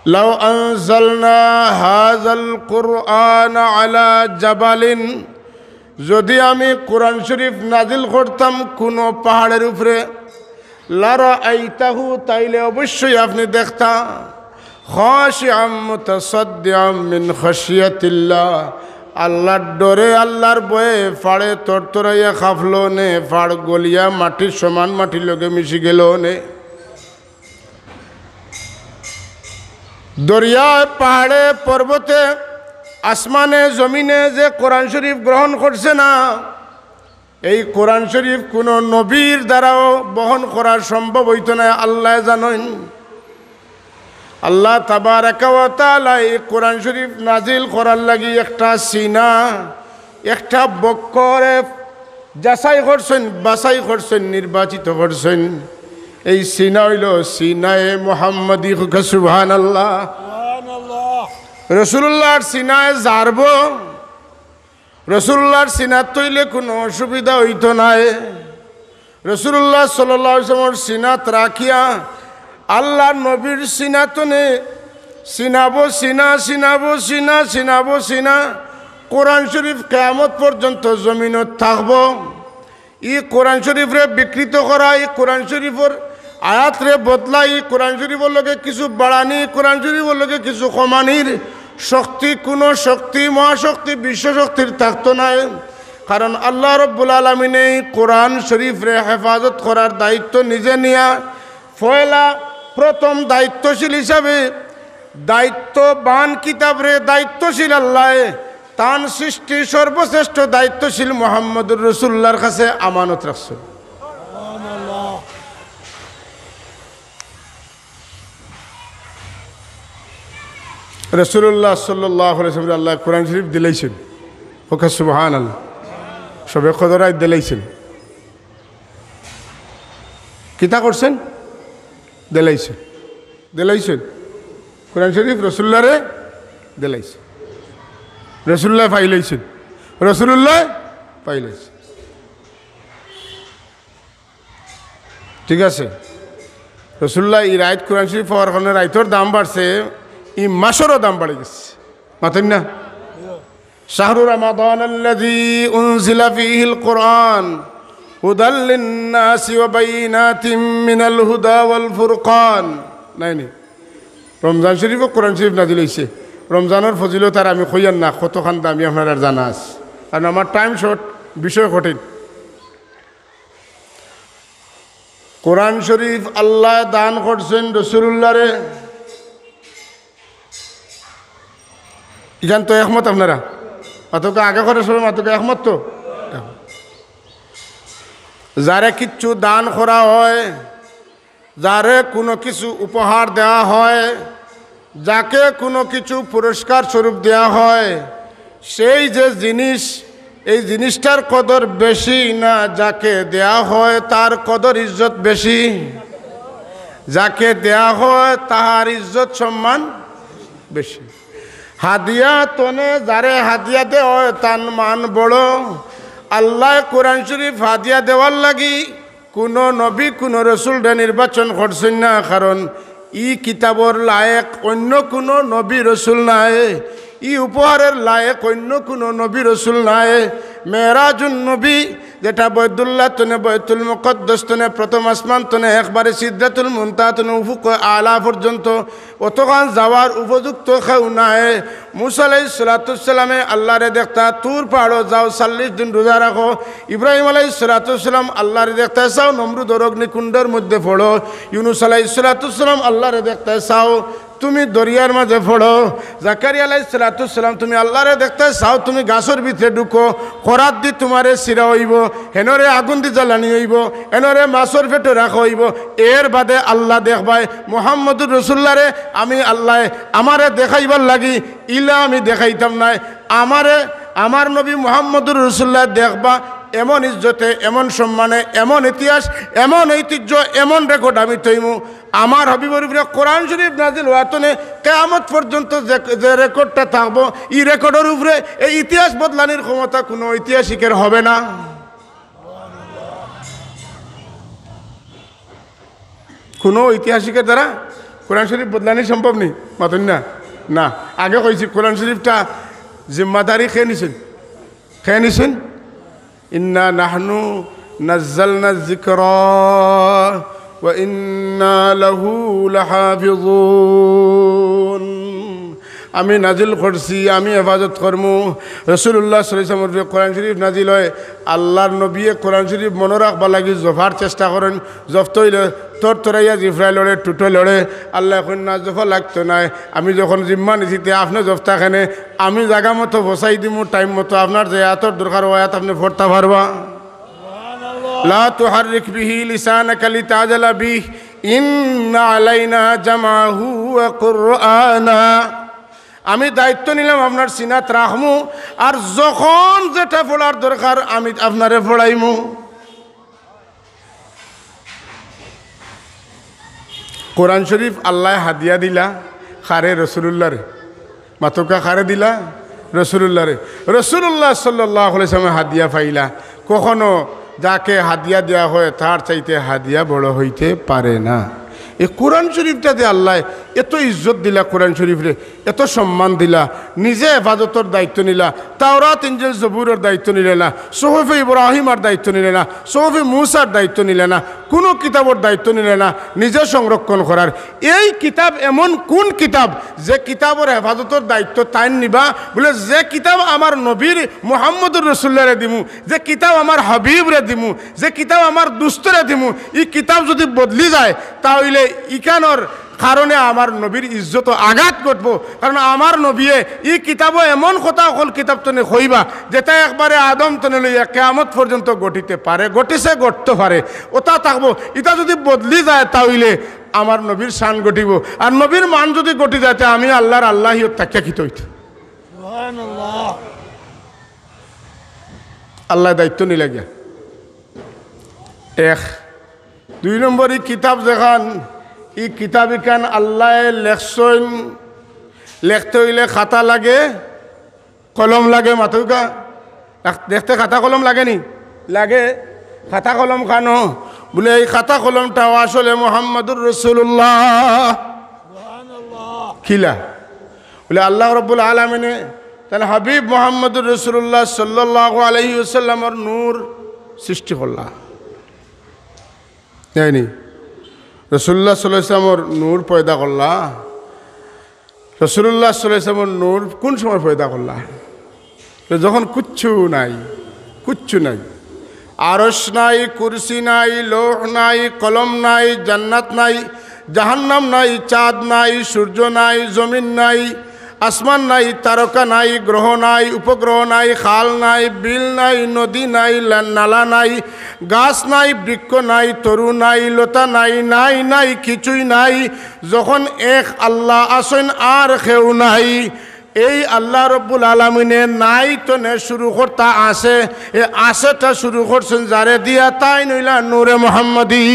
লাউ আনজালনা হাযাল কুরআন আলা জাবালিন, যদি আমি কোরআন শরীফ নাজিল করতাম কোনো পাহাড়ের উপরে, লারাআইতাহু, তাইলে অবশ্যই আপনি দেখতাম, খাশিআম মুতাসাদ্দিআম মিন খাশিয়াতিল্লাহ, আল্লাহর ডরে আল্লাহর ভয়ে ফাড়ে তরতরাইয়া খাফলো নে, ফাড় গলিয়া মাটির সমান মাটির লগে মিশি গেল নে। দরিয়ায় পাহাড়ে পর্বতে আসমানে জমিনে যে কোরআন শরীফ গ্রহণ করছে না, এই কোরআন শরীফ কোনো নবীর দ্বারাও বহন করা সম্ভব হইত না। আল্লাহ জানেন, আল্লাহ তাবারাকা ওয়া তাআলা এই কোরআন শরীফ নাজিল করার লাগি একটা সিনা, একটা বক্করে যাচাই করছেন, বাছাই করছেন, নির্বাচিত করছেন। এই সিনা হইল সিনায়ে মুহাম্মাদি। সুবহানাল্লাহ। রাসূলুল্লাহর সিনায় জারব, রাসূলুল্লাহর সিনাত তৈলে কোনো অসুবিধা হইত নাই। রাসূলুল্লাহ সাল্লাল্লাহু আলাইহি ওয়াসাল্লামের সিনাত রাখিয়া আল্লাহ নবীর সিনাতনে সিনাবো সিনা, সিনাবো সিনা, সিনাবো সিনা, কোরআন শরীফ কিয়ামত পর্যন্ত জমিনত থাকব। ই কোরআন শরীফরে বিকৃত করা, এই কোরআন শরীফের আয়াতরে বদলা, এই কোরআন শরীফের লগে কিছু বাড়ানি, কোরআন শরীফের লগে কিছু কমানির শক্তি, কোনো শক্তি, মহাশক্তি, বিশ্বশক্তির থাকতো না। কারণ আল্লাহ রব্বুল আলামিন এই কোরআন শরীফরে হেফাজত করার দায়িত্ব নিজে নিয়া পয়লা প্রথম দায়িত্বশীল হিসাবে দায়িত্ববান কিতাবরে দায়িত্বশীল আল্লাহ তান সৃষ্টি সর্বশ্রেষ্ঠ দায়িত্বশীল মুহাম্মদুর রাসূলুল্লাহর কাছে আমানত রাখছে। রাসূলুল্লাহ সাল্লাল্লাহু আলাইহি ওয়াসাল্লাম আল্লাহ কোরআন শরীফ দিলাইছেন। ওকে সুবহানাল্লাহ, সবে কদরায় দিলাইছেন। কিতা করছেন? দিলাইছেন, দিলাইছেন কোরআন শরীফ রাসূলুল্লাহরে দিলাইছেন। রাসূলুল্লাহ পাইলাইছেন, রাসূলুল্লাহ পাইলাইছেন। ঠিক আছে, রাসূলুল্লাহ এই রাইত কোরআন শরীফ পাওয়ার কারণে রাইতর দাম বাড়ছে, এই মাসেরও দাম বাড়ে গেছে। মাতেন না? শাহরু রমাদান আল্লাযী উনজিলা ফীহিল কুরআন হুদাল লিন-নাসি ওয়া বাইয়িনাতিম মিনাল হুদা ওয়াল ফুরকান। নাই নি, রমজান শরীফও কোরআন শরীফ নাজিল হইছে। রমজানের ফজিলত আর আমি কইয়ার না, কতখান দামি আপনার আর জানা আছে, কারণ আমার টাইম শর্ট, বিষয় কঠিন। কোরআন শরীফ আল্লাহ দান করছেন রাসূলুল্লাহরে। এখান তো একমত আপনারা, মাত্রকে আগে করে সবাই মাত্রকে একমত। তো যারে কিচ্ছু দান করা হয়, যারে কোনো কিছু উপহার দেওয়া হয়, যাকে কোনো কিছু পুরস্কার স্বরূপ দেওয়া হয়, সেই যে জিনিস, এই জিনিসটার কদর বেশি না যাকে দেয়া হয় তার কদর ইজ্জত বেশি? যাকে দেয়া হয় তাহার ইজ্জত সম্মান বেশি। হাদিয়া তনে যারে হাদিয়া দেওয়া হয় তার মান বড়। আল্লাহ কোরআন শরীফ হাদিয়া দেওয়ার লাগি কোনো নবী কোনো রসুলরা নির্বাচন করছেন না, কারণ ই কিতাবর লায়েক অন্য কোনো নবী রসুল নাই, ই উপহারের লায়েক অন্য কোনো নবী রসুল নাই। মেরাজুন নবী যেটা বৈদুল্লাহ তনে বৈতুল মুকদ্দাস তনে প্রথম আসমান তনে একবারে সিদরাতুল মুনতাহা তনে উফুক আলা পর্যন্ত অতখান যাওয়ার উপযুক্ত কেউ নাই। মুসা আলাইহিস সালাতুস সালামে আল্লাহরে দেখতা তুর পাহাড় যাও 40 দিন রোজা রাখো। ইব্রাহিম আলাইহিস সালাতুস সালাম আল্লাহরে দেখতে চাও নমরুদের অগ্নিকুণ্ডের মধ্যে পড়ো। ইউনুস আলাইহিস সালাতুস সালাম আল্লাহরে দেখতে চাও তুমি দরিয়ার মাঝে পড়ো। জাকারিয়া আলাইহিস সালাতুস সালাম তুমি আল্লাহরে দেখতে চাও তুমি গাছের ভিতরে ঢুকো, করাত দি তোমারে সিরা হইব, হেনরে আগুন দি জ্বালানি হইব, এনরে মাছের পেটে রাখা হইব। এর বাদে আল্লাহ দেখবাই মুহাম্মদুর রাসূলুল্লাহরে আমি আল্লাহ আমারে দেখাইবার লাগি ইলা আমি দেখাইতাম নাই, আমারে আমার নবী মুহাম্মদুর রাসূলুল্লাহ দেখবা এমন ইজ্জতে, এমন সম্মানে, এমন ইতিহাস, এমন ঐতিহ্য, এমন রেকর্ড আমি তৈমু। আমার হাবিবের উপরে কোরআন শরীফ নাজিল হওয়াতনে কিয়ামত পর্যন্ত যে রেকর্ডটা থাকবো, এই রেকর্ডের উপরে এই ইতিহাস বদলানির ক্ষমতা কোনো ঐতিহাসিকের হবে না। কোনো ঐতিহাসিকের দ্বারা কোরআন শরীফ বদলানি সম্ভব নেই মাতুন না না আগে কইছি কোরআন শরীফটা জিম্মাদারি খেয়ে নিছেন ইন্না নাহনু নাজ্জালনা যিকরা ওয়া ইন্না লাহু লাহাফিজুন আমি নাজিল করছি আমি হেফাজত করমু রাসূলুল্লাহ সাল্লাল্লাহু আলাইহি ওয়াসাল্লামের কোরআন শরীফ নাজিল হয় আল্লাহর নবী কোরআন শরীফ মনে রাখবা লাগি জফার চেষ্টা করেন জফত হইলে তরতরাইয়া জিফরাই লড়ে টুটো লড়ে আল্লাহ এখন না জফা লাগতো নাই আমি যখন জিম্মা নিছিতে আপনি জফতাখানে আমি জায়গা মতো বসাই দিমু টাইম মতো আপনার যে আয়াতর দরকার আয়াত আপনি পড়তে পারবা লা তুহাররিক বিহি লিসানাকা লিতাজালা বিহি ইন্না আলাইনা জামাহু ওয়া কুরআনা আমি দায়িত্ব নিলাম আপনার সিনাত রাখমু আর যখন যেটা পড়ার দরকার আমি আপনারে পড়াইমু কোরআন শরীফ আল্লাহ হাদিয়া দিলা খারে রসুলুল্লাহ রে মাতকা খারে দিলা রসুলুল্লাহ রে রসুলুল্লাহ সাল্লাল্লাহু আলাইহি ওয়াসাল্লাম হাদিয়া পাইলা কখনো যাকে হাদিয়া দেওয়া হয় তার চাইতে হাদিয়া বড় হইতে পারে না এই কোরআন শরীফটা দিয়ে আল্লাহ এত ইজ্জত দিলা কোরআন শরীফরে এত সম্মান দিলা নিজে হেফাজতর দায়িত্ব নিলা তাওরাত ইনজিল জবুরের দায়িত্ব নিলে না সুহুফে ইব্রাহিমের দায়িত্ব নিলে না সুহুফে মুসার দায়িত্ব নিলে না কোনো কিতাবের দায়িত্ব নিলে না নিজে সংরক্ষণ করার এই কিতাব এমন কোন কিতাব যে কিতাবের হেফাজতর দায়িত্ব তাই নিবা বলে যে কিতাব আমার নবীর মুহাম্মদুর রাসূলুল্লাহরে দিমু যে কিতাব আমার হাবিবরে দিমু যে কিতাব আমার দুস্তরে দিমু এই কিতাব যদি বদলি যায় তাহলে ইকানোর কারণে আমার নবীর ইজ্জত আঘাত ঘটবো কারণ আমার নবীয়ে ই কিতাবও এমন কথা অকল কিতাব তনে হইবা যেটা একবারে আদম তনে লইয়া কিয়ামত পর্যন্ত ঘটিতে পারে ঘটিছে ঘটতে পারে ওটা থাকবো এটা যদি বদলি যায় তাহলে আমার নবীর শান ঘটিব আর নবীর মান যদি ঘটি যায় আমি আল্লাহর আল্লাহিয়ত তাকিয়া খিত হইত সুবহানাল্লাহ আল্লাহ দায়িত্ব নিলে গিয়া এক দুই নম্বর এই কিতাব যেখান এই কিতাব এখান আল্লাহ লেখছেন লেখতে হইলে খাতা লাগে কলম লাগে মাথুকা দেখতে খাতা কলম লাগেনি লাগে খাতা কলম খানো বলে এই খাতা কলমটাও আসলে মুহাম্মদুর রাসূলুল্লাহ খিলা বলে আল্লাহ রাব্বুল আলামিনে তাহলে হাবিব মুহাম্মদুর রাসূলুল্লাহ সাল্লাল্লাহু আলাইহি ওয়াসাল্লামের নূর সৃষ্টি করলা যায়নি রসুল্লাহ সাল্লাল্লাহু আলাইহি ওয়াসাল্লামের নূর পয়দা করলা রসুল্লাহ সাল্লাল্লাহু আলাইহি ওয়াসাল্লামের নূর কোন সময় পয়দা করলা যখন কুচ্ছু নাই আরশ নাই কুরসি নাই লৌহ নাই কলম নাই জান্নাত নাই জাহান্নাম নাই চাঁদ নাই সূর্য নাই জমিন নাই আসমান নাই তারকা নাই গ্রহ নাই উপগ্রহ নাই খাল নাই বিল নাই নদী নাই নালা নাই গাছ নাই বৃক্ষ নাই তরু নাই লতা নাই নাই নাই কিছুই নাই যখন এক আল্লাহ আসেন আর কেউ নাই এই আল্লাহ রব্বুল আলামিনে নাই তো নে শুরু করতা আসে এ আসেটা শুরু করছেন যারে দিয়া তাই নইলা নূরে মুহাম্মদী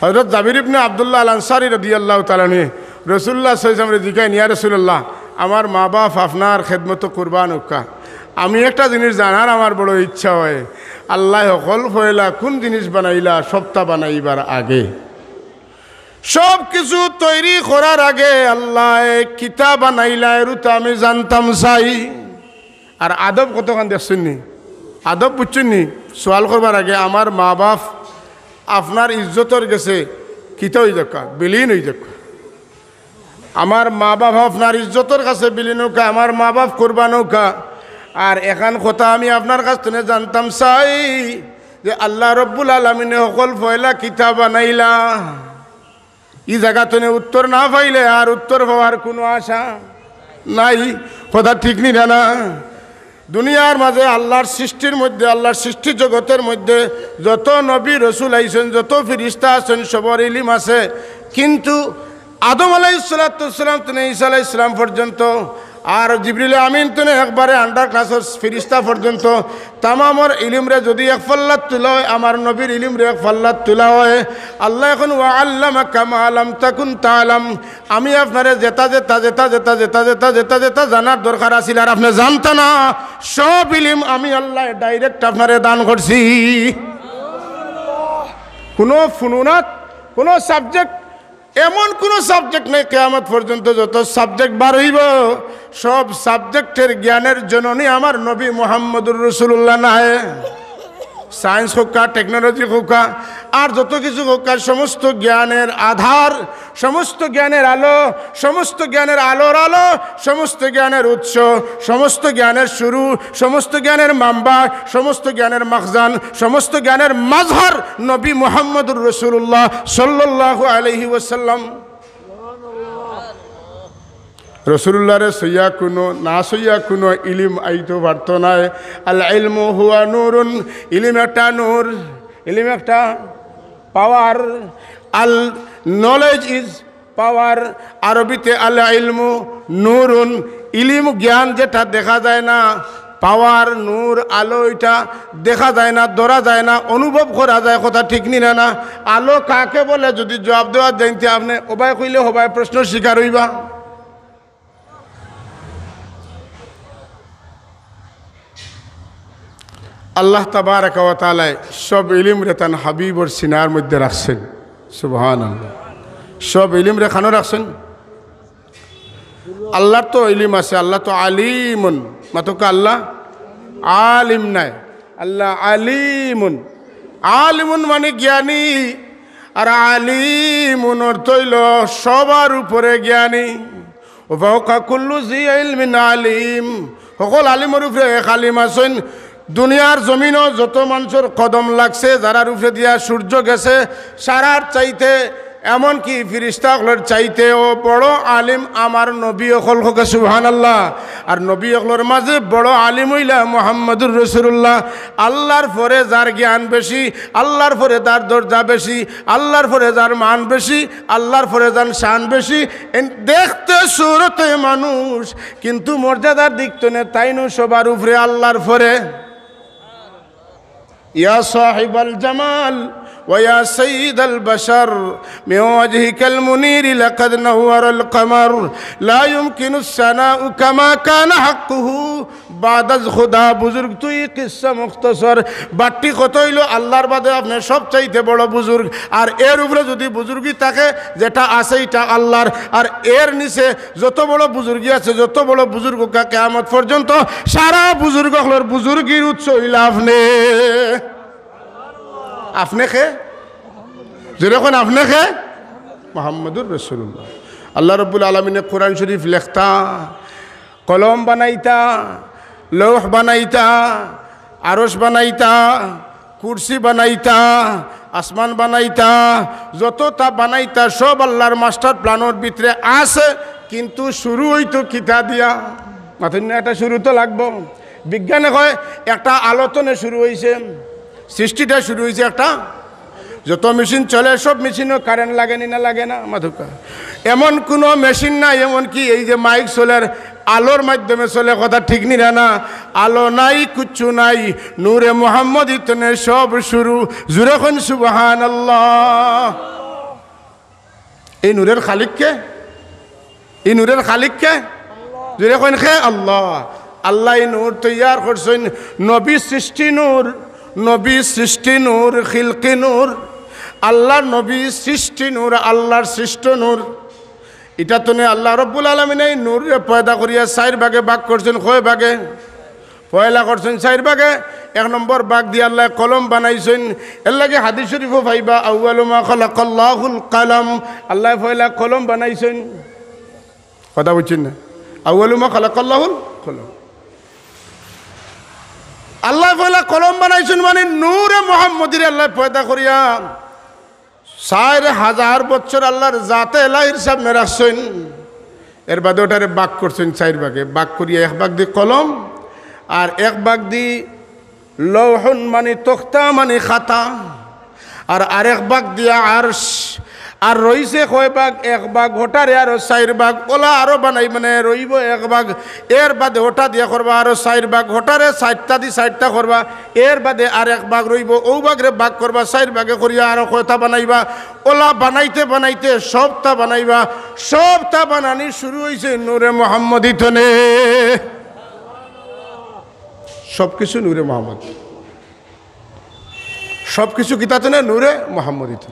হযরত জাবির ইবনে আব্দুল্লাহ আল আনসারী রাদিয়াল্লাহু তাআলা আনহু রাসূলুল্লাহ সাল্লাল্লাহু আলাইহি ওয়াসাল্লাম জিজ্ঞাসা ইয়া রাসূলুল্লাহ আমার মা বাপ আপনার খেদমত কুরবান হোকা আমি একটা জিনিস জানার আমার বড় ইচ্ছা হয় আল্লাহ সকল ফয়লা কোন জিনিস বানাইলা সবটা বানাইবার আগে সব কিছু তৈরি করার আগে আল্লাহ কিতাব বানাইলা এরুতা আমি জানতাম চাই আর আদব কতক্ষণ দেখছেন নি আদব বুঝছেন নি সোয়াল করবার আগে আমার মা বাপ আপনার ইজ্জতর গেছে কিতা হয়ে যাক বিলীন হয়ে যাক আমার মা বাপ আপনার ইজ্জতর কাছে বিলীন হোক আমার মা বাপ কোরবান হোক আর এখান কথা আমি আপনার কাছ থেকে জানতাম চাই যে আল্লাহ রব্বুল আলামিনে সকল ফয়লা কিতাব বানাইলা এই জায়গা থেকে উত্তর না পাইলে আর উত্তর পাওয়ার কোনো আশা নাই কথা ঠিক নি না দুনিয়ার মাঝে আল্লাহর সৃষ্টির মধ্যে আল্লাহর সৃষ্টি জগতের মধ্যে যত নবী রসুল আইছেন যত ফেরেশতা আছেন সবার ইলম আছে কিন্তু আদম আলাইহিস সালাতু ওয়াস সালাম থেকে ঈসা আলাইহিস সালাম পর্যন্ত আর জিবরিল আমিন থেকে একবারে আন্ডার ক্লাসের ফেরেশতা পর্যন্ত তামামর ইলমরে যদি এক ফাল্লাত তোলা হয় আমার নবীর ইলমরে এক ফাল্লাত তোলা হয় আল্লাহ এখন ওয়া আল্লামাকা মা লাম তাকুন তাআলাম আমি আপনারে যেটা জানার দরকার আছিল আর আপনি জানতা না সব ইলম আমি আল্লাহ ডাইরেক্ট আপনারে দান করছি কোনো ফুনুনাত, কোনো সাবজেক্ট, এমন কোনো সাবজেক্ট নেই কিয়ামত পর্যন্ত যত সাবজেক্ট বার হইব সব সাবজেক্টের জ্ঞানের জননী আমার নবী মুহাম্মদুর রাসূলুল্লাহ নাই। সায়েন্স হোক, টেকনোলজি হোক, আর যত কিছু হোক, সমস্ত জ্ঞানের আধার, সমস্ত জ্ঞানের আলো, সমস্ত জ্ঞানের আলোর আলো, সমস্ত জ্ঞানের উৎস, সমস্ত জ্ঞানের শুরু, সমস্ত জ্ঞানের মাম্বা, সমস্ত জ্ঞানের মখজান, সমস্ত জ্ঞানের মাজহার নবী মুহাম্মদুর রাসূলুল্লাহ সাল্লাল্লাহু আলাইহি ওয়াসাল্লাম। রসুল্লাহ রে সইয়া কোনো না সইয়া কোনো ইলিম আইতো পারত নাই। আল ইলমু হুয়া নূরুন, ইলিম একটা নূর, ইলিম একটা পাওয়ার। আল নলেজ ইজ পাওয়ার। আরবিতে আল ইলমু নূরুন, ইলিম জ্ঞান যেটা দেখা যায় না, পাওয়ার নূর আলো, এটা দেখা যায় না, ধরা যায় না, অনুভব করা যায়, কথা ঠিক নি না। আলো কাকে বলে যদি জবাব দেওয়া জানতে আপনি ওবাই কইলে হবাই প্রশ্ন শিকার হইবা। আল্লাহ তাবারাকা ওয়া তাআলা সব ইলম রে তান হাবিবর সিনার মধ্যে রাখছেন। সুবহানাল্লাহ, সব ইলম রে খানো রাখছেন। আল্লাহর তো ইলম আছে, আল্লাহ তো আলিমুন, মাতক আল্লাহ আলিম নাই, আল্লাহ আলিমুন। আলিমুন মানে জ্ঞানী, আর আলিমুন অর্থ হইল সবার উপরে জ্ঞানী। ও ফাওকা কুল্লু জি ইলমিন আলিম, সকল আলিমের উপরে এক আলিম আছেন। দুনিয়ার জমিনও যত মানুষের কদম লাগছে, যারা রূপে দিয়া সূর্য গেছে, সারার চাইতে এমনকি ফিরিস্তাগুলোর চাইতেও বড় আলিম আমার নবী অকল হোক, সুবহানাল্লাহ। আর নবী অকলের মাঝে বড় আলিম হইলা মুহাম্মদুর রাসূলুল্লাহ। আল্লাহর পরে যার জ্ঞান বেশি, আল্লাহর পরে তার দরজা বেশি, আল্লাহর পরে যার মান বেশি, আল্লাহর পরে যার শান বেশি। দেখতে সুরতে মানুষ, কিন্তু মর্যাদার দিক তনে তাইনু সবার উপরে আল্লাহর পরে। ইয়া সাহিবাল জামাল ويا سيد البشر من وجهك المنير لقد نور القمر لا يمكن الثناء كما كان حقه بعد خدا। বুজুর্গ তুই কিসসা মুখতসর, বাট্টি কত হইল আল্লাহর বাদে আপনি সব চাইতে বড় বুজুর্গ। আর এর উপরে যদি বুজুর্গি থাকে, যেটা আছে এটা আল্লাহর। আর এর নিচে যত বড় বুজুর্গি আছে, যত বড় বুজুর্গ কিয়ামত পর্যন্ত সারা বুজুর্গগুলোর বুজুর্গির উৎস হইল আপনি। আপনাকে যেরকম আপনাকে মুহাম্মদুর রাসূলুল্লাহ। আল্লাহ রাব্বুল আলামিনে কোরআন শরীফ লেখতা, কলম বানাইতা, লৌহ বানাইতা, আরশ বানাইতা, কুরসি বানাইতা, আসমান বানাইতা, যতটা বানাইতা সব আল্লাহর মাস্টার প্ল্যানের ভিতরে আছে। কিন্তু শুরু হইতো কিতা দিয়া, মাথা একটা শুরু তো লাগবো। বিজ্ঞানে কয় একটা আলোচনে শুরু হয়েছে, সৃষ্টিটা শুরু হয়েছে একটা। যত মেশিন চলে সব মেশিনও কারেন্ট লাগেনি না লাগে না মাধুকা? এমন কোনো মেশিন নাই, এমনকি এই যে মাইক চলের আলোর মাধ্যমে চলে, কথা ঠিক নি না? আলো নাই, কুচ্ছু নাই, নূরে মুহাম্মদ ইতনে সব শুরু। জুরে কোন সুবহানাল্লাহ। এই নূরের খালিককে, এই নূরের খালিককে জুরে কোন খে আল্লাহ। আল্লাহ এই নূর তৈয়ার করছেন, নবী সৃষ্টি নূর, নবী সৃষ্টি নূর, খিলকি নূর। আল্লাহর নবী সৃষ্টি নূর, আল্লাহর সৃষ্ট নূর। এটা তো আল্লাহ রব্বুল আলামিন এই নূরে পয়দা করিয়া 4 ভাগে ভাগ করছেন। কয় ভাগে? পয়লা করছেন 4 ভাগে। 1 নম্বর ভাগ দিয়ে আল্লাহ কলম বানাইছেন। এর লাগে হাদিস শরীফও পাইবা, আউয়ালু মা খালাকাল্লাহুল কালাম। আল্লাহ পয়লা কলম বানাইছেন, কথা বুঝছেন না? আউয়ালু মা খালাকাল্লাহুল কলম। আল্লাহ পয়লা কলম বানাইছেন, মানে নূরে মুহাম্মদির আল্লাহ পয়দা করিয়া 4000 বছর আল্লাহর জাতে এলাহির সামনে রাখছেন। এর বাদে ওটারে বাক করছেন 4 ভাগে। বাক করিয়া 1 ভাগ দিয়ে কলম, আর 1 ভাগ দিয়ে লৌহন মানে তখ্তা মানে খাতা, আর আরেক ভাগ দিয়া আরশ। আর রইছে কয় ভাগ? 1 ভাগ ওটারে আরো 4 ভাগ ওলা আরো বানাই, মানে রইব 1 ভাগ। এর বাদে ওটা দিয়া করবা আরো 4 ভাগ, ওটারে 4টা দি 4টা করবা। এর বাদে আর 1 ভাগ রইব, ও ভাগরে ভাগ করবা 4 ভাগে করিয়া আরো কয়টা বানাইবা। ওলা বানাইতে বানাইতে সবটা বানাইবা। সবটা বানানি শুরু হয়েছে নূরে মুহাম্মদি তনে। সব কিছু নূরে মুহাম্মদ, সব কিছু কিতাতে না নূরে মোহাম্মদিত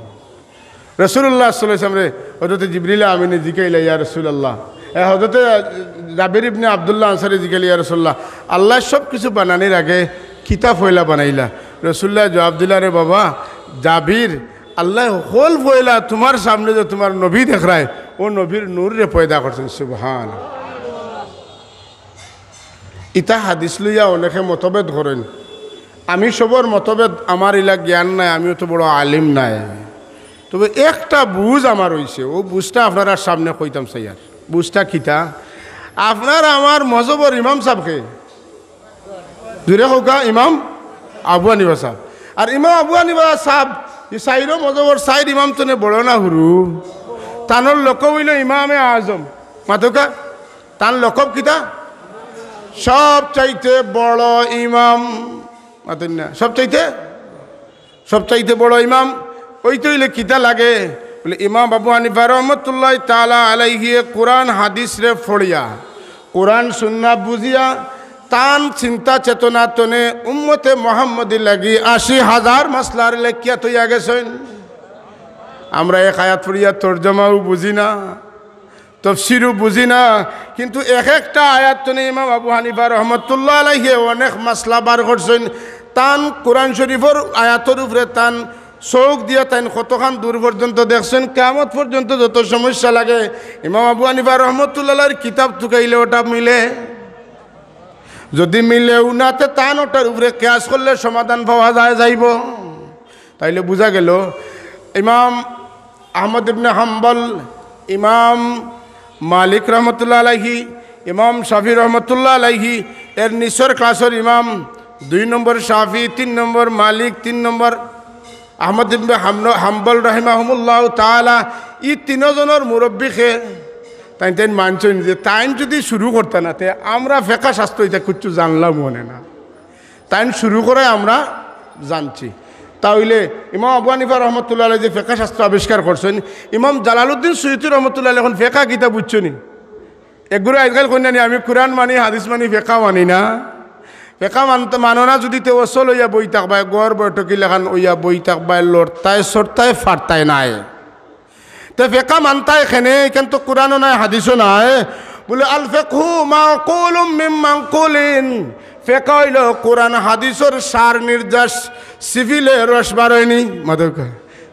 রসুল্লাহ সাল্লামরে হজরতে জিবরিল আমিনে জিকাইলা ইয়া রসুল্লাহ হজরতে জাবির ইবনে আবদুল্লাহ আনসারি জিকাইলা ইয়া রসুল্লাহ আল্লাহ সব কিছু বানানির আগে কিতাব ফয়লা বানাইলা রসুল্লাহ জবাব দিলা রে বাবা জাবির আল্লাহ হোল ফয়লা তোমার সামনে যে তোমার নবী দেখ রায় ও নবীর নূর রে পয়দা করছেন সুবহান ইতা হাদিস লইয়া অনেকে মতভেদ করেন আমি সবর মতভেদ আমার ইলা জ্ঞান নাই আমিও তো বড় আলিম নাই তবে একটা বুঝ আমার হইছে ও বুঝটা আপনারা সামনে কইতাম সাইয়ার বুঝটা কিতা আপনার আমার মজবর ইমাম সাহেবকে জুড়ে হোকা ইমাম আবু হানিফা সাহেব আর ইমাম আবু হানিফা সাহেব এই সাইরও মজবর সাইড ইমাম তো বড় না হুরু তানোর লকব হইল ইমামে আজম মাতকা তান লকব কিতা সব চাইতে বড় ইমাম মাতেন না সব চাইতে বড় ইমাম ওই তো হইলে কিতা লাগে বলে ইমাম আবু হানিফা রহমতুল্লাহ তাআলা আলাইহি কোরআন হাদিস রে ফড়িয়া কোরআন সুন্নাহ বুঝিয়া তান চিন্তা চেতনা তনে উম্মতে মোহাম্মদী লাগি ৮০,০০০ মাসলার লেখিয়া তৈয়া গেছেন আমরা এক আয়াত পড়িয়া তর্জমাও বুঝি না তফসিরও বুঝি না কিন্তু এক একটা আয়াত তনে ইমাম আবু হানিফা রহমতুল্লাহ আলাইহি অনেক মাসলা বার করছেন তান কোরআন শরীফের আয়াতের উপরে তান চোখ দিয়া তাই কতখান দূর পর্যন্ত দেখছেন কিয়ামত পর্যন্ত যত সমস্যা লাগে ইমাম আবু হানিফা রহমতুল্লাহর কিতাব টুকাইলে ওটা মিলে যদি মিলেও নাতে তান ওটার উপরে কিয়াস করলে সমাধান পাওয়া যাইব তাইলে বোঝা গেল ইমাম আহমদ ইবনে হাম্বল ইমাম মালিক রহমতুল্লাহ আলাইহি ইমাম শাফি রহমতুল্লাহ আলাইহি এর নিচর ক্লাসের ইমাম 2 নম্বর শাফি 3 নম্বর মালিক 3 নম্বর আহমদ ইবনে হাম্বল রাহিমাহুমুল্লাহ তাআলা ই তিনজনের মুরব্বীকে তাই মানছেন যে তাইন যদি শুরু করতে না তে আমরা ফেকা শাস্ত্র এটা কিছু জানলাম মনে না তাইন শুরু করে আমরা জানছি তাহলে ইমাম আবু হানিফা রহমতুল্লাহ আলাইহি যে ফেকা শাস্ত্র আবিষ্কার করছেন ইমাম জালালউদ্দিন সুয়ুতী রহমতুল্লাহ আলাইহি এখন ফেকা কিতাব বুঝছো নি এগুলো আজকাল কই না আমি কোরআন মানি হাদিস মানি ফেকা মানি না ফেকা মানো না যদি তে ওসল হইয়া বই থাকবায় গড় বৈঠকি লেখান হইয়া বই থাকবায় লড়তায় সরতায় ফারতায় নাই তো ফেকা মানতায় এখানে এখান তো কোরআনও নাই হাদিসও নাই বলে আল ফিকহু মাকুলুম মিন মানকুলিন ফেকা হইল কোরআন হাদিসের সার নির্যাস সিভিলে রস বারয়নি মাদকা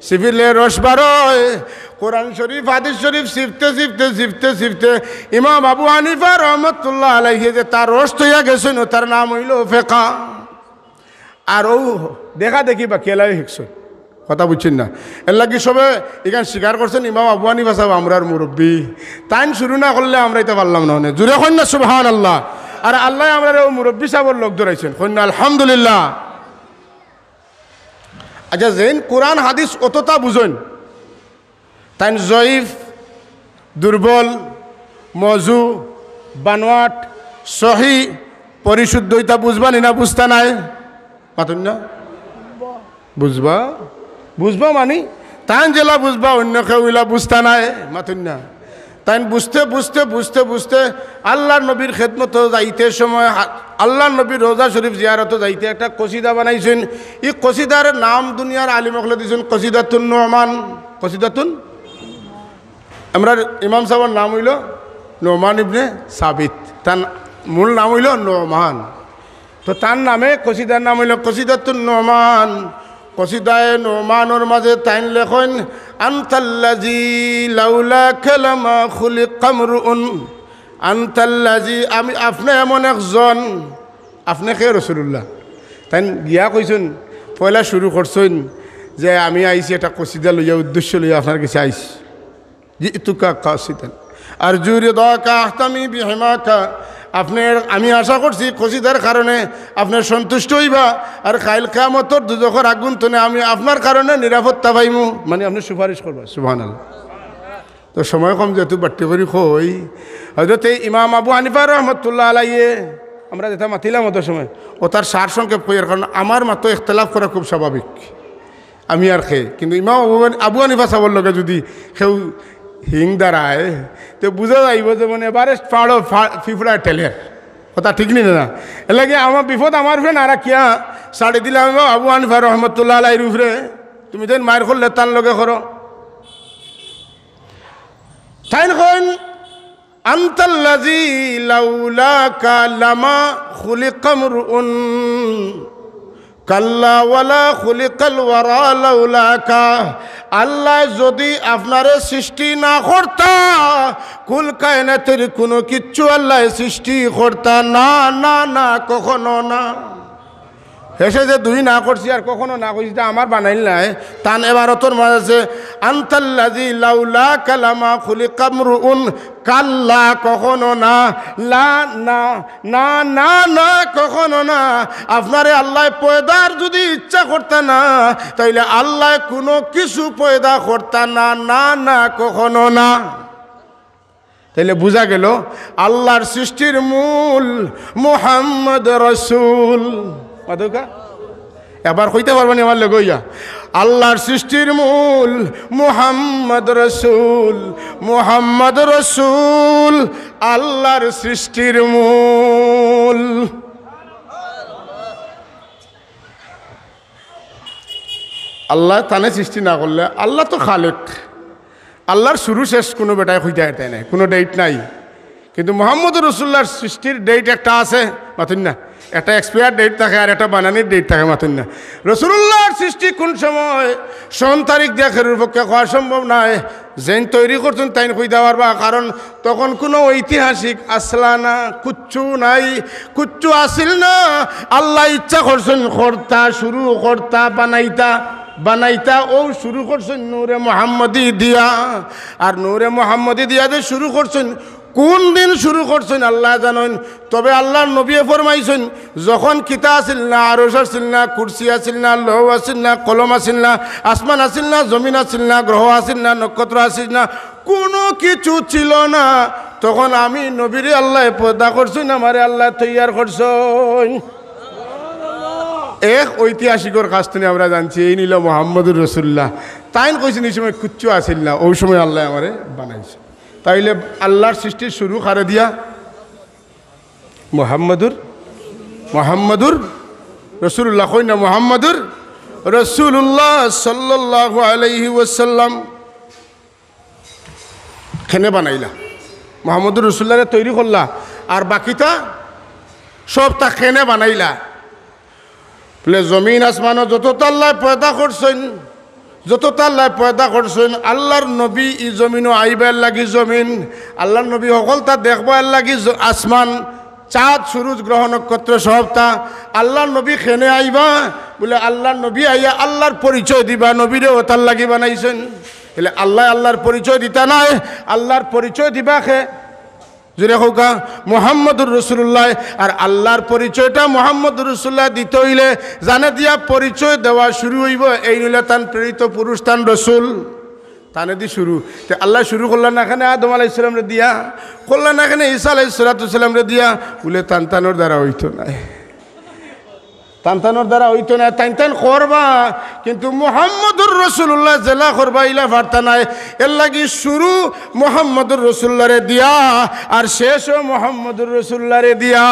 সিভিলে রস বারয় কোরআন শরীফ হাদিস শরীফ শিফতে ইমাম আবু হানিফা রহমতুল্লাহ আলাইহি যে তার রস তৈয়া গেছেন তার নাম হইল ফেকা আর ও দেখা দেখি বা কেলাই শিখছেন কথা বুঝছেন না এর লাগি সবে এখানে স্বীকার করছেন ইমাম আবু হানিফা সাহেব আমরার মুরব্বী তাইন শুরু না করলে আমরা এটা পারলাম না জুড়ে কইন না সুবহানাল্লাহ আর আল্লাহ আমরা মুরব্বী সাহেবের লোক ধরাইছেন কইন না আলহামদুলিল্লাহ আচ্ছা যেন কোরআন হাদিস অতটা বুঝেন তাইন জয়ীফ দুর্বল মজু বানোয়াট সহি পরিশুদ্ধ এটা বুঝবা নি না বুঝতা নাই মাতুন না বুঝবা মানি তাইন জেলা বুঝবা অন্য কেউ ইলা বুঝতা নাই মাতুন না তাইন বুঝতে আল্লাহর নবীর খেদমত যাইতে সময় আল্লাহর নবীর রোজা শরীফ জিয়ারত যাইতে একটা কসিদা বানাইছেন এই কসিদার নাম দুনিয়ার আলিমকলে দিয়েছেন কসিদাতুন নোমান কসিদাতুন আমরা ইমাম সাহেবের নাম হইল নোমান ইবনে সাবিত তার মূল নাম হইল নোমান তো তার নামে কসিদার নাম হইল কসিদাতুন নোমান কসিদায় নোমানোর মাঝে তাইন লেখন আনতাল্লাজি লাউলা কালামা খুলিকা মরউন আনতাল্লাজি আমি আপনি এমন একজন আপনি কে রাসূলুল্লাহ তাইন গিয়া কইছেন পয়লা শুরু করছেন যে আমি আইছি একটা কসিদা লইয়া উদ্দেশ্য লইয়া আপনার কাছে আইছি জিতুকা কাসিদান আরজু রিদাকা আহতামি বিহিমাকা আপনার আমি আশা করছি কসিদার কারণে আপনার সন্তুষ্ট হইবা আর কাইল কিয়ামতর দুজখের আগুন তনে আমি আপনার কারণে নিরাপত্তা পাইমু মানে আপনি সুপারিশ করবা সুবহানাল্লাহ তো সময় কম যেহেতু বাট্টি করি কই হযরত ইমাম আবু হানিফা রহমতুল্লাহ আলাইহি আমরা যেটা মাতিলাম ওদের সময় ও তার সার সংক্ষেপ কইয়ার কারণ আমার মতো ইখতিলাফ করা খুব স্বাভাবিক আমি আর কিন্তু ইমাম আবু হানিফা সাহেবের লগে যদি কেউ হিং দাঁড়ায় তো বুঝা যাইব যে মানে এবারে ফাড়ো ফিফড়া টেলের কথা ঠিক নি না এর লাগে আমার বিপদ আমার ফ্রেন্ড আর কিয়া সাড়ে দিলাম আবু হানিফা রহমতুল্লাহ আলাইহির উপরে তুমি যেন মায়ের করলে তার লগে করো তাই কইন আনতাল্লাযী লাউলাকা লামা খুলিকা মরউন কাল্লা ওয়ালা খুলিকাল ওয়ারা লাউলাকা আল্লাহ যদি আপনারে সৃষ্টি না করতা কুল কায়নাতের কোনো কিচ্ছু আল্লাহ সৃষ্টি করতা না না না কখনো না হেসে যে দুই না করছি আর কখনো না করছি আমার বানাইল নাই তান এবারতর মাঝে আছে আনতাল্লাযী লাউলা কালামা খুলিকা মরউন কাল্লা কখনো না লা না না না না কখনো না আপনারে আল্লাহ পয়দার যদি ইচ্ছা করতে না তাইলে আল্লাহ কোনো কিছু পয়দা করতে না না না কখনো না তাইলে বোঝা গেল আল্লাহর সৃষ্টির মূল মুহাম্মদ রাসূল মাদুকা এবার কইতে পারবেন আমার লগইয়া আল্লাহর সৃষ্টির মূল মুহাম্মদ রাসূল মুহাম্মদ রাসূল আল্লাহর সৃষ্টির মূল আল্লাহ তানে সৃষ্টি না করলে আল্লাহ তো খালেক আল্লাহর শুরু শেষ কোনো বেটায় হইতে এটাই নাই কোনো ডেট নাই কিন্তু মুহাম্মদ রাসূলুল্লাহর সৃষ্টির ডেট একটা আছে মাতুন না একটা এক্সপায়ার ডেট থাকে আর একটা বানানির ডেট থাকে মাতুন না রাসূলুল্লাহর সৃষ্টি কোন সময় সন তারিখ দেখার পক্ষে হওয়া সম্ভব নয় যেন তৈরি করছেন তাই কই দেওয়ার বা কারণ তখন কোনো ঐতিহাসিক আসলা না কুচ্ছু নাই কুচ্ছু আসিল না আল্লাহ ইচ্ছা করছেন কর্তা শুরু কর্তা বানাইতা ও শুরু করছেন নূরে মুহাম্মদি দিয়া আর নূরে মুহাম্মদি দিয়া যে শুরু করছেন কোন দিন শুরু করছেন আল্লাহ জানেন তবে আল্লাহর নবী ফরমাইছেন যখন কিতা আসিল না আরশ আসিল না কুরসি আসিল না লৌহ আসিল না কলম আসিল না আসমান আসিল না জমিন আসিল না গ্রহ আসিল না নক্ষত্র আসিল না কোনো কিছু ছিল না তখন আমি নবীরে আল্লাহ পয়দা করছেন আমারে আল্লাহ তৈয়ার করছেন এক ঐতিহাসিকর কাছ থেকে আমরা জানছি এই নিল মুহাম্মদুর রাসূলুল্লাহ তাই কইছেন এই সময় কিচ্ছু আসিল না ওই সময় আল্লাহ আমারে বানাইছে তাইলে আল্লাহর সৃষ্টির শুরু করে দিয়া মুহাম্মদুর রাসূলুল্লাহ কই না মুহাম্মদুর রাসূলুল্লাহ সাল্লাল্লাহু আলাইহি ওয়াসাল্লাম কেনে বানাইলা মুহাম্মদুর রাসূলুল্লাহরে তৈরি করলা আর বাকিটা সব তা কেনে বানাইলা বলে জমিন আসমানও যত আল্লাহ পয়দা করছেন আল্লাহর নবী ই জমিনও আইবার লাগি জমিন আল্লাহর নবী সকল তা দেখবার লাগি আসমান চাঁদ সূরজ গ্রহ নক্ষত্র সব তা আল্লাহর নবী খেনে আইবা বলে আল্লাহর নবী আইয়া আল্লাহর পরিচয় দিবা নবীরে ওতার লাগি বানাইছেন বলে আল্লাহর পরিচয় দিতা নাই আল্লাহর পরিচয় দিবা খে জুড়ে হোকা মুহাম্মদুর রাসূলুল্লাহ আর আল্লাহর পরিচয়টা মুহাম্মদুর রাসূলুল্লাহ দিতে হইলে জানে দিয়া পরিচয় দেওয়া শুরু হইব এই নিলে তান প্রেরিত পুরুষ তান রসুল তানে দি শুরু তো আল্লাহ শুরু করলেন না এখানে আদম আলাইহিস সালাম রে দিয়া করলেন না এখানে ঈসা আলাইহিস সালাম রে দিয়া বলে তানতানোর দ্বারা হইতো না তানতানোর দ্বারা হইতো না তান করবা কিন্তু মুহাম্মদুর রাসূলুল্লাহ জেলা করবা ইলা পারতা নাই এর লাগি শুরু মুহাম্মদুর রাসূলুল্লাহরে দিয়া আর শেষও মুহাম্মদুর রাসূলুল্লাহরে দিয়া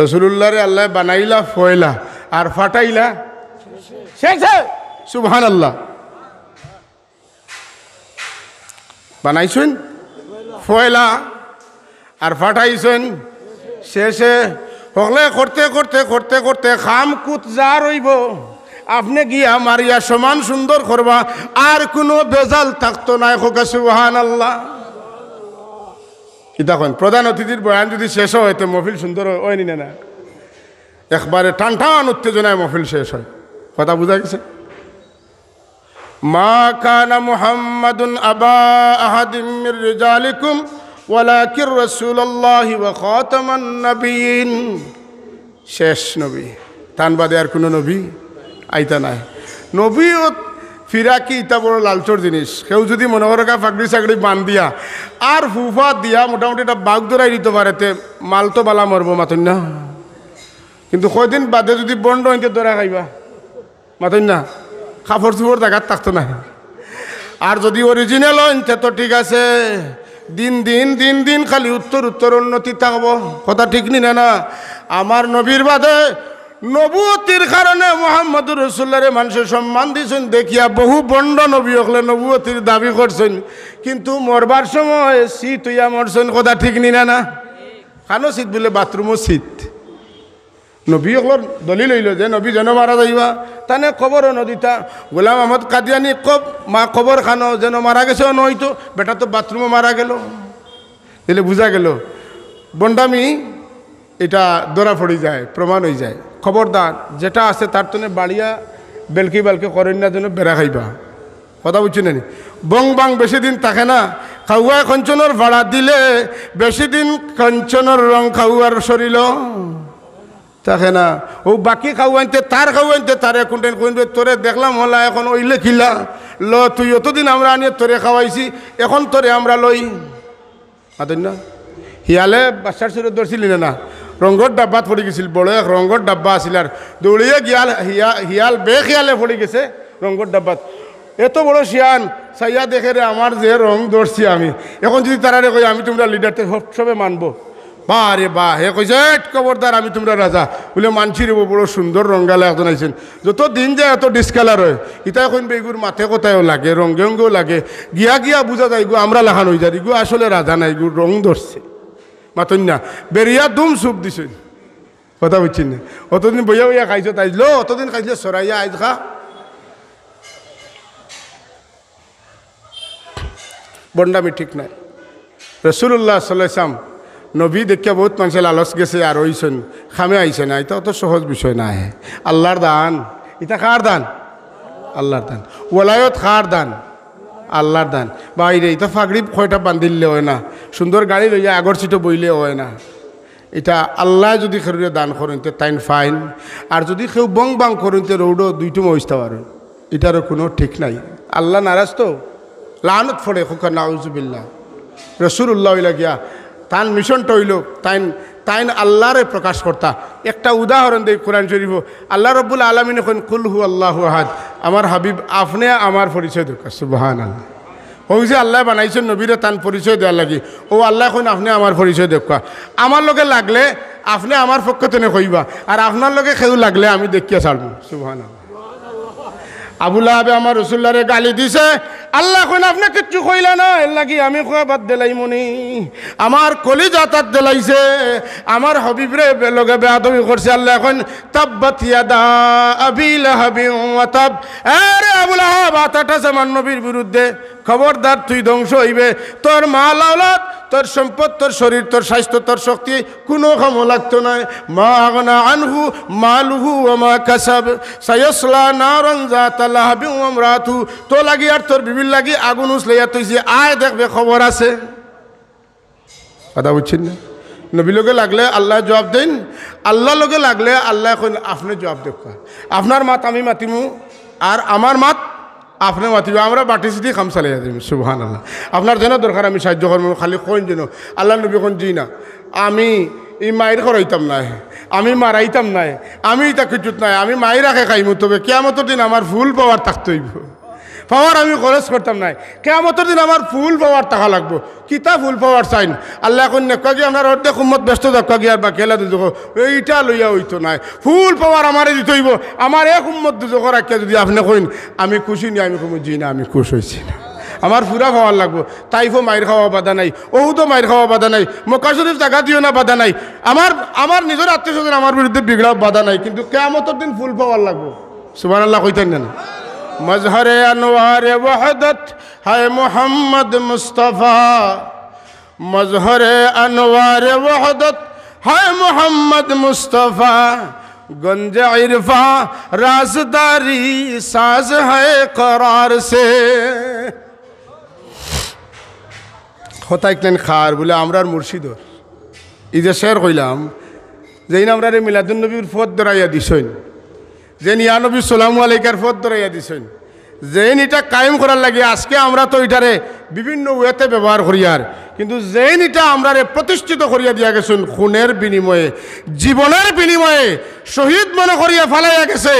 রাসূলুল্লাহরে আল্লাহ বানাইলা ফয়লা আর ফাটাইলা শেষে সুবহানাল্লাহ বানাইছেন ফয়লা আর ফাটাইছেন শেষে হলে করতে খাম কুত যা রইব আপনি গিয়া মারিয়া সমান সুন্দর করবা আর কোনো বেজাল থাকতো না হোক সুবহানাল্লাহ কি দেখুন প্রধান অতিথির বয়ান যদি শেষ হয় তো মহফিল সুন্দর হয়নি না একবারে টান উত্তেজনায় মহফিল শেষ হয় কথা বুঝা গেছে মা কানা মুহাম্মাদুন আবা আহাদিম মির রিজালিকুম ওয়ালাকির রাসূলুল্লাহি ওয়া খাতামান নবিয়িন শেষ নবী তান বাদে আর কোনো নবী আইতা নাই নবী ও ফিরাকি ইতা বড় লালচর জিনিস কেউ যদি মনে করে ফাগড়ি সাগড়ি বান দিয়া আর ফুফা দিয়া মোটামুটি একটা বাঘ দৌড়াই দিতে পারেতে মাল তো বালা মরবো মাতন না কিন্তু কয়দিন বাদে যদি বন্ড হইতে দৌড়া খাইবা মাতন না কাপড় চুপড় জায়গার থাকতো না আর যদি অরিজিনাল হইতে তো ঠিক আছে দিন দিন দিন দিন খালি উত্তর উত্তর উন্নতি থাকবো। কথা ঠিক নি না? আমার নবীর বাদে নবুয়তির কারণে মুহাম্মদুর রাসূলুল্লাহরে মানুষের সম্মান দিয়েছেন দেখিয়া বহু বন্ড নবী হলে নবুয়তির দাবি করছেন, কিন্তু মরবার সময় শীত হইয়া মরছেন। কথা ঠিক নি না? খানো শীত বলে বাথরুমও শীত। নবী হলোর দলিল হইল যে নবী যেন মারা যাইবা তানে কবরও নদীতা। গোলাম আহমদ কাদিয়ানি মা কবর খানো যেন মারা গেছেও নয়তো বেটা তো বাথরুমও মারা গেল। তাহলে বোঝা গেল বন্ডামি এটা ধরা পড়ে যায়, প্রমাণ হয়ে যায়। খবরদার যেটা আছে তার তনে বাড়িয়া বেলকি বেলকি করেন না, যেন বেড়া খাইবা। কথা বুঝছি না? বং বাং বেশি দিন থাকে না। খাওয়া কঞ্চনের ভাড়া দিলে বেশি দিন কঞ্চনের রং খাওয়ার শরীর থাকে না। ও বাকি খাওয়াইতে তার খাওয়াইতে তারে কোনটেন কোনবে তোরে দেখলাম হলা এখন ওইলে খিলা ল তুই অতদিন আমরা আনিয়ে তোরে খাওয়াইছি এখন তোরে আমরা লই আদন না। হিয়ালে বাচ্চার সুরে ধরছিলি না, রঙর ডাব্বাত পড়ে গেছিল, বড় এক রঙর ডাব্বা আসিল আর দৌড়িয়ে গিয়াল হিয়াল বেখিয়ালে পড়ে গেছে রঙর ডাব্বাত। এত বড় শিয়ান সাইয়া দেখে রে আমার যে রং ধরছি আমি, এখন যদি তারারে কই আমি তোমরা লিডারতে সবে মানবো, বা রে বা হে কইছে খবরদার আমি তোমরা রাজা বলে মানছি রে বড় সুন্দর রঙ্গালে একজন আইছেন। যত দিন যায় এত ডিসকালার হয়। ইটা এখন বেগুর মাথে কোথায়ও লাগে, রঙ্গে অঙ্গেও লাগে, গিয়া গিয়া বুঝা যায় গো আমরা লাখান হয়ে যায় গো আসলে রাজা নাই গো রং ধরছে মাতন না বেরিয়া দুম সুপ দিছে। কথা বুঝছেন না? অতদিন বইয়া বইয়া খাইছো তাইলো, অতদিন খাইছিল সরাইয়া আইজ খা। বন্ডামি ঠিক নাই। রাসূলুল্লাহ সাল্লাল্লাহু আলাইহি ওয়াসাল্লাম নবী দেখিয়া বহুত মানুষের লালচ গেছে আর ওইছেন খামে আইছে না। এটা অত সহজ বিষয় না। আল্লাহর দান। এটা কার দান? আল্লাহর দান। ওলায়ত কার দান? আল্লাহর দান। বাইরে এটা ফাগড়ি কয়টা বান্ধিলে হয় না, সুন্দর গাড়ি লইয়া আগর সিটে বইলে হয় না। এটা আল্লাহ যদি খেরুরে দান করেন তে তাইন ফাইন, আর যদি কেউ বং বাং করেন তে রৌডো দুইটো মহিস্তা পারেন। এটারও কোনো ঠিক নাই। আল্লাহ নারাজ তো লানত ফোড়ে খোকা নাউজুবিল্লাহ। রাসূলুল্লাহ গিয়া তান মিশনটা হইল তাইন আল্লাহরে প্রকাশ করতা। একটা উদাহরণ দেই কোরআন শরীফ। আল্লাহ রব্বুল আলামিন এখন কুল হু আল্লাহু আহাদ। আমার হাবিব আপনি আমার পরিচয় দরকার। সুবহানাল্লাহ। ওই যে আল্লাহ বানাইছেন নবীরে তান পরিচয় দেওয়ার লাগি। ও আল্লাহ এখন আপনি আমার পরিচয় দেখা। আমার লগে লাগলে আপনি আমার পক্ষ থেকে কইবা, আর আপনার লগে কেউ লাগলে আমি দেখিয়া ছাড়বো। সুবহানাল্লাহ। আবু লাহাবে আমার রাসূলুল্লাহরে গালি দিছে, আল্লাহ এখন আপনি কিচ্ছু কইলা না, এর লাগি আমি খোয়া বাদ দিলাই মনি। আমার কলিজা তাত দিলাইছে, আমার হবিবরে লগে বেয়াদবি করছে। আল্লাহ এখন তাব্বাত ইয়াদা আবি লাহাবিন ওয়া তাব। আরে আবু লাহাব আতাটাছে আমার নবীর বিরুদ্ধে, খবরদার তুই ধ্বংস হইবে। তোর মাল আওলাদ, তোর সম্পদ, তোর শরীর, তোর স্বাস্থ্য, তোর শক্তি কোনো কামো লাগতো না। মা আগনা আনহু মালুহু ওয়া মা কাসাব সায়াসলা নারান যাতা লাহাবিন ওয়া ইমরাতু। তো লাগি আর তোর বিবির লাগি আগুন উছলাইয়া তুইছে, আয় দেখবে খবর আছে। কথা বুঝছেন না? নবী লগে লাগলে আল্লাহ জবাব দেন, আল্লাহ লগে লাগলে আল্লাহ এখন আপনি জবাব দেখা। আপনার মাত আমি মাতিমু আর আমার মাত আপনি মাতিব, আমরা বাটি সিটি খাম চালাইয়া দিম। সুবহানাল্লাহ। আপনার যেন দরকার আমি সাহায্য করবো, খালি কইন যেন আল্লাহ নবী কোন জি না আমি এই মায়ের করাইতাম নাই, আমি মারাইতাম নাই, আমি এটা কিছুত নাই, আমি মায়ের রাখে খাইমু। তবে কেয়ামতের দিন আমার ফুল পাওয়ার থাকতে হইব। পাওয়ার আমি খরচ করতাম নাই, কেয়ামতের দিন আমার ফুল পাওয়ার টাকা লাগবো। কিতা ফুল পাওয়ার চাইন আল্লাহ এখন নেকা গিয়ে আপনার অর্ধেক উম্মত ব্যস্ত দেখা গিয়ে বা খেলা দুজক এইটা লইয়া হইতো নাই। ফুল পাওয়ার আমারে দিতে হইব। আমার এক উম্মত দুজক রাখিয়া যদি আপনি কইন আমি খুশি নি, আমি কমু জি না আমি খুশ হয়েছি না, আমার পুরা খাওয়ার লাগবো। তাইফও মায়ের খাওয়া বাধা নাই, ওহুদও মায়ের খাওয়া বাধা নাই, মক্কা শরীফ জায়গা দিও না বাধা নাই, আমার নিজের আত্মীয় স্বজন আমার বিরুদ্ধে বিগড়াও বাধা নাই, কিন্তু কিয়ামতের দিন ফুল পাওয়ার লাগবো। সুবহানাল্লাহ কইতেন না? মজহরে আনওয়ারে ওয়াহদত হায় মোহাম্মদ মুস্তফা, মজহরে আনওয়ারে ওয়াহদত হায় মোহাম্মদ মুস্তফা, গঞ্জ ইরফা রাজদারি সাজ হায় করার সে। হতাইকলেন খার বলে আমরার মুর্শিদর এই যে শের কইলাম যেই আমরা রে মিলাদুন নবীর ফত ধরাইয়া দিছেন, যেন ইয়া নবী সালামু আলাইকার ফত ধরাইয়া দিছেন, যেন এটা কায়েম করার লাগে আজকে আমরা তো এটারে বিভিন্ন ওয়েতে ব্যবহার করি, আর কিন্তু যেন এটা আমরা প্রতিষ্ঠিত করিয়া দিয়া গেছেন খুনের বিনিময়ে, জীবনের বিনিময়ে শহীদ মনে করিয়া ফেলাইয়া গেছে।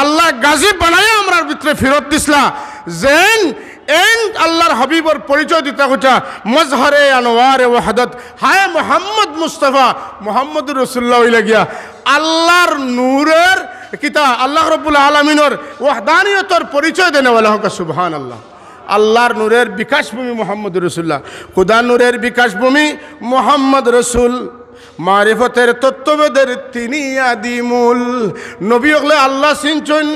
আল্লাহ গাজী বানাইয়া আমরার ভিতরে ফেরত দিসলা। যেন এন আল্লাহর হাবিবর পরিচয় দিতে হচ্ছে মজহরে আনোয়ারে ওয়াহদত হায় মোহাম্মদ মুস্তফা মোহাম্মদুর রাসূলুল্লাহ হইলা গিয়া আল্লাহর নূরের কিতা আল্লাহ রাব্বুল আলামিনের ওয়াহদানিয়তের পরিচয় দেনেওয়ালা হোক সুবহানাল্লাহ। আল্লাহর নূরের বিকাশভূমি মোহাম্মদুর রাসূলুল্লাহ, খুদা নূরের বিকাশভূমি মোহাম্মদ রসুল, মারিফতের তত্ত্ববেদের তিনি আদিমূল। নবী হলে আল্লাহ চিনছেন,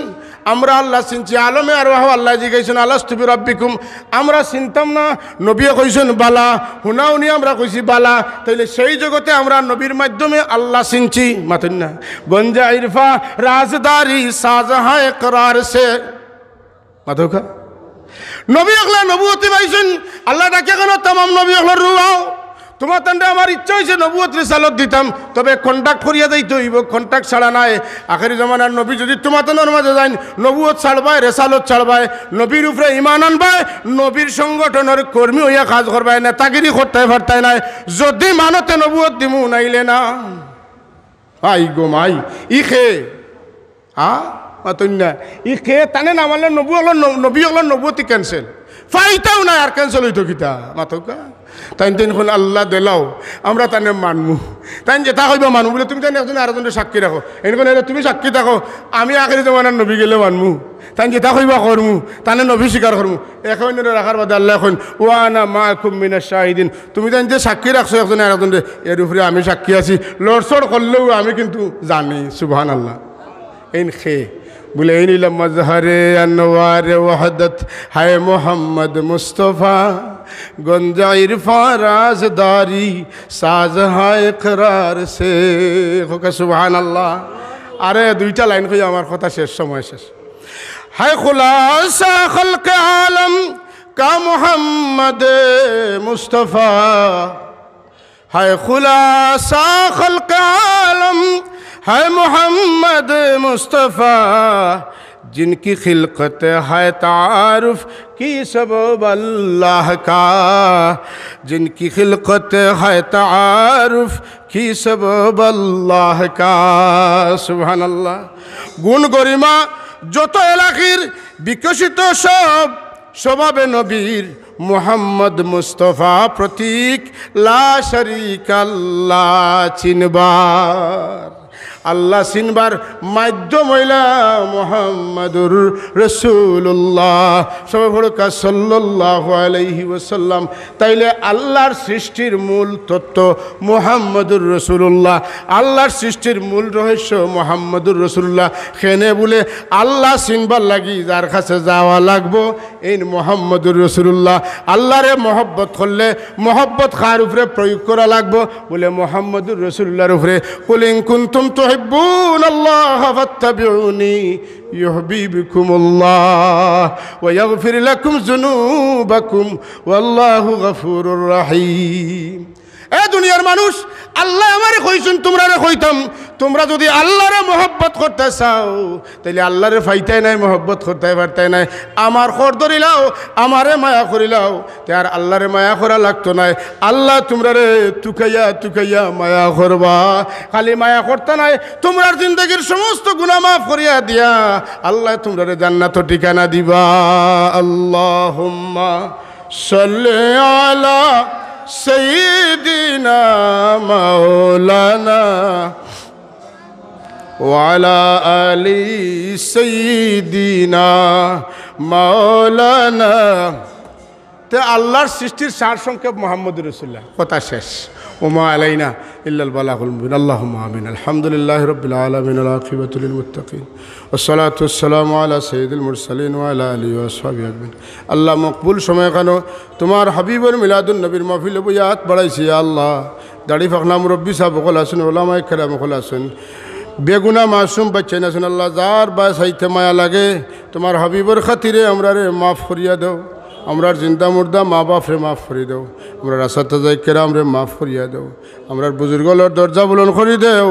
আমরা আল্লাহ চিনছি। আলমে আর আল্লাহ জিজ্ঞাসেন আলাস্তু বিরাব্বিকুম, আমরা চিনতাম না, নবী কইছেন বালা, হুনাউনি আমরা কইছি বালা। তাইলে সেই জগতে আমরা নবীর মাধ্যমে আল্লাহ চিনছি। মাতেন না গঞ্জা ইরফা রাজদারি সাজহা ইকরার সে মাথোকা নবী হলে নবুয়তি পাইছেন। আল্লাহ ডাকে কেন তামাম নবী হলে রুয়াও তোমার তান্ডে আমার ইচ্ছা হয়েছে নবুয়ত রিসালত দিতাম, তবে কন্ট্যাক্ট করিয়া দিতে হইব, কন্ট্যাক্ট ছাড়া নাই। আখেরি জমানার নবী যদি তোমার তানোর মাঝে যাই নবুয়ত ছাড়বায়, রেসালত ছাড়বায়, নবীর উপরে ইমান আনবায়, নবীর সংগঠনের কর্মী হইয়া কাজ করবায়, নেতাগিরি করতে পারতাই নাই। যদি মানতে নবুয়ত দিমু নাইলে না। আই গো মাই ই খে মাতন্যা ই খে টানে নামালে নবী হল নবুয়তি ক্যান্সেল ফাইতাও নাই আর ক্যান্সেল হইতো কিতা মাতকা। তাই হল আল্লাহ দিলাও আমরা তানে মানমু, তাই যেটা কইবা মানমু বলে তুমি তাই একজন আরেকজনের সাক্ষী রাখো, এনেকুৱা তুমি সাক্ষী থাকো, আমি আখেরি জমানার নবী গেলে মানমু, তাই যেটা কইবা করমু, তানে নবী স্বীকার করমু। এখন রাখার বাদে আল্লাহ এখন ওয়ানা মাকুম মিনাশ শাহিদিন, তুমি তাই যে সাক্ষী রাখছো একজনে আরেকজনের, এর উপরে আমি সাক্ষী আছি, লড়সড় করলেও আমি কিন্তু জানি। সুবহানাল্লাহ। এই খে বলে এই নিলাম মজহরে আনোয়ারে ওয়াহদত হায় মোহাম্মদ মুস্তফা গঞ্জা ইরফা রাজদারি সাজ হায় ইকরার সে হোক সুবহানাল্লাহ। আরে দুইটা লাইন কই আমার কথা শেষ, সময় শেষ। হায় খুলাসা খলকে আলম কা মোহাম্মদ মুস্তফা, হায় খুলাসা খলকে আলম है मोहम्मद मुस्तफ़ा जिनकी खिलकत है तारुफ की सबब अल्लाह का, जिनकी खिलकत है तारुफ की सबब अल्लाह का। सुभान अल्लाह। गुण गरिमा যত এলাকার বিকশিত সব স্বভাবে নবীর মোহাম্মদ মুস্তফা প্রতীক লা শরীকা আল্লাহ চিনবার, আল্লাহ চিনবার মাধ্যম হইলা মোহাম্মদুর রসুল্লাহ সর্বকা সাল্লাল্লাহু আলাইহি ওয়াসাল্লাম। তাইলে আল্লাহর সৃষ্টির মূল তত্ত্ব মোহাম্মদুর রসুল্লাহ, আল্লাহর সৃষ্টির মূল রহস্য মোহাম্মদুর রসুল্লাহ। খেনে বলে আল্লাহ চিনবার লাগি যার কাছে যাওয়া লাগবো এই মোহাম্মদুর রসুল্লাহ। আল্লাহরে মহব্বত করলে মহব্বত কার উপরে প্রয়োগ করা লাগবো বলে মোহাম্মদুর রসুল্লাহর উপরে। কুল ইন কুনতুম তুহিব্বুনাল্লাহ ফাত্তাবিউনি ইউহিব্বুকুমুল্লাহ ওয়া ইয়াগফির লাকুম যুনুবাকুম ওয়াল্লাহু গফুরুর রহিম। এ দুনিয়ার মানুষ, আল্লাহ আমারে কইছেন তোমরা কইতাম, তোমরা যদি আল্লাহরে মহব্বত করতে চাও তাইলে আল্লাহরে ফাইতাই নাই, মহব্বত করতে পারতাই নাই। আমার খর ধরিলাও, আমারে মায়া করিলাও, তে আর আল্লাহরে মায়া করা লাগতো নাই। আল্লাহ তোমরারে তুকাইয়া তুকাইয়া মায়া করবা, খালি মায়া করতে নাই, তোমরার জিন্দগির সমস্ত গুনাহ মাফ করিয়া দিয়া আল্লাহ তোমরারে জান্নাত ঠিকানা দিবা। আল্লাহুম্মা সাল্লি আলা سيدنا مولانا وعلى آل سيدنا مولانا। তে আল্লাহর সৃষ্টির সার সংক্ষেপ মোহাম্মদুর রাসূলুল্লাহ, কথা শেষ। ওমা আলাইনা ইল্লাল বালাগুল মুবিন। আল্লাহুম্মা আমিন। আলহামদুলিল্লাহি রাব্বিল আলামিন ওয়াল আকিবাতু লিল মুত্তাকিন ওয়াসসালাতু ওয়াসসালামু আলা সাইয়্যিদিল মুরসালিন ওয়া আলা আলিহি ওয়া আসহাবিহি আজমাইন। আল্লাহ মকবুল সময় কেন তোমার হাবিবুর মিলাদুন নবীর মাহফিলে বয়াত বাড়াইছি। আল্লাহ দাড়ি ফাকনা মুরব্বী সাহেব বকল আছেন, ওলামায়ে কেরাম বকল আছেন, বেগুনা মাসুম বাচ্চা আছেন। আল্লাহ যার বা সাইতে মায়া লাগে তোমার হাবিবুর খাতিরে আমরারে মাফ করিয়া দাও, আমরার জিন্দা মুর্দা মা বাপরে মাফ করি দেও, আমরা রাসাতে যাই কেরামরে মাফ করিয়া দেও, আমরার বুজুর্গলের দরজা বুলন করি দেও,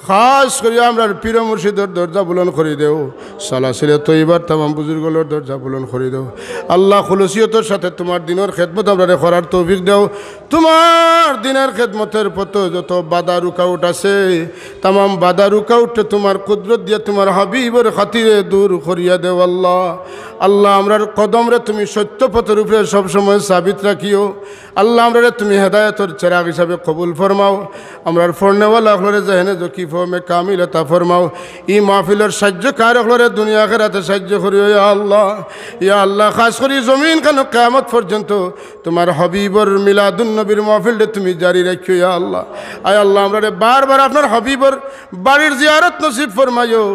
খাস করে আমরা পীর মুর্শিদের দরজা বুলন করে দেও সালাসিলে তৈবার তামাম বুজুর্গগুলোর দরজা বুলন করে দেও আল্লাহ খুলুসিয়তের সাথে তোমার দিনের খেদমত আমরা করার তৌফিক দাও তোমার দিনের খেদমতের পথে যত বাধা রুকাউট আছে তামাম বাধা রুকাউটে তোমার কুদরত দিয়ে তোমার হাবিবের খাতিরে দূর করিয়া দেও আল্লাহ আল্লাহ আমরার কদমরে তুমি সত্য পথের উপরে সবসময় সাবিত রাখিও আল্লাহ আমরারে তুমি হেদায়তের চেরাগ হিসাবে কবুল ফরমাও আমরার ফর্নেওয়ালা হলরে জাহেনে জকি ফমে কামিল তা ফরমাও ই মাহফিলের সাহায্য কার হলরে দুনিয়া আখিরাতে সাহায্য করিও ইয়া আল্লাহ খাস করি জমিন কেন কিয়ামত পর্যন্ত তোমার হাবিবর মিলাদুন নবীর মাহফিলটা তুমি জারি রাখিও ইয়া আল্লাহ আয় আল্লাহ আমরারে বারবার আপনার হাবিবর বাড়ির জিয়ারত নসিব ফরমাইও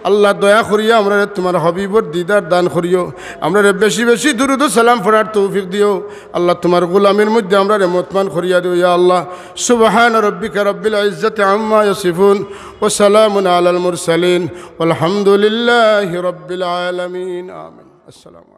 আল্লাহ দয়া করিয়া আমরা তোমার হাবিবর দিদার দান করিও আমরা বেশি বেশি দুরুদ সালাম পড়ার তৌফিক দিও আল্লাহ তোমার গোলামের মধ্যে আমরা মতমান করিয়া দিও ইয়া আল্লাহ সুবহান রাব্বিকা রাব্বিল ইজ্জাতি আম্মা ইয়াসিফুন ওয়া সালামুন আলাল মুরসালিন ওয়াল হামদুলিল্লাহি রাব্বিল আলামিন আমিন আসসালামু